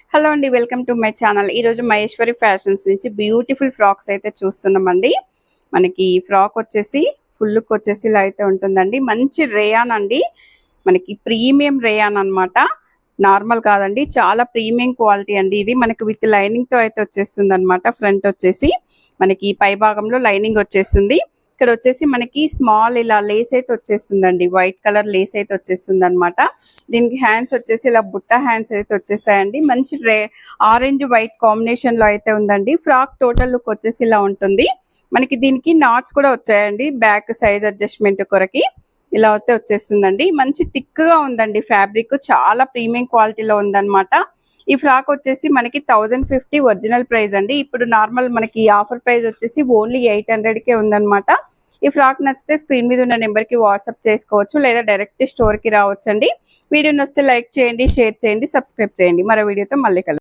Hello అండి, welcome to my channel. ఈరోజు Maheshwari fashions నుంచి బ్యూటిఫుల్ ఫ్రాక్స్ అయితే చూస్తున్నామండి. మనకి ఈ ఫ్రాక్ వచ్చేసి ఫుల్కి వచ్చేసి ఇలా అయితే ఉంటుందండి. మంచి రేయాన్ అండి, మనకి ప్రీమియం రేయాన్ అనమాట. నార్మల్ కాదండి, చాలా ప్రీమియం క్వాలిటీ అండి. ఇది మనకి విత్ లైనింగ్ తో అయితే వచ్చేస్తుంది అనమాట. ఫ్రంట్ వచ్చేసి మనకి పై భాగంలో లైనింగ్ వచ్చేస్తుంది. ఇక్కడ వచ్చేసి మనకి స్మాల్ ఇలా లేస్ అయితే వచ్చేస్తుందండి, వైట్ కలర్ లేస్ అయితే వచ్చేస్తుంది అనమాట. దీనికి హ్యాండ్స్ వచ్చేసి ఇలా బుట్ట హ్యాండ్స్ అయితే వచ్చేసాయండి. మంచి ఆరెంజ్ వైట్ కాంబినేషన్ లో అయితే ఉందండి. ఫ్రాక్ టోటల్ లుక్ వచ్చేసి ఇలా ఉంటుంది. మనకి దీనికి నాట్స్ కూడా వచ్చాయండి, బ్యాక్ సైజ్ అడ్జస్ట్మెంట్ కొరకి ఇలా అయితే వచ్చేస్తుందండి. మంచి థిక్ గా ఉందండి, ఫ్యాబ్రిక్ చాలా ప్రీమియం క్వాలిటీలో ఉందన్నమాట. ఈ ఫ్రాక్ వచ్చేసి మనకి 1050 ఒరిజినల్ ప్రైస్ అండి. ఇప్పుడు నార్మల్ మనకి ఆఫర్ ప్రైస్ వచ్చేసి ఓన్లీ 800కే ఉందన్నమాట. ఈ ఫ్రాక్ నచ్చితే స్క్రీన్ మీద ఉన్న నెంబర్ కి వాట్సాప్ చేసుకోవచ్చు, లేదా డైరెక్ట్ స్టోర్ కి రావచ్చండి. వీడియో నచ్చితే లైక్ చేయండి, షేర్ చేయండి, సబ్స్క్రైబ్ చేయండి. మరో వీడియోతో మళ్ళీ కలుద్దాం.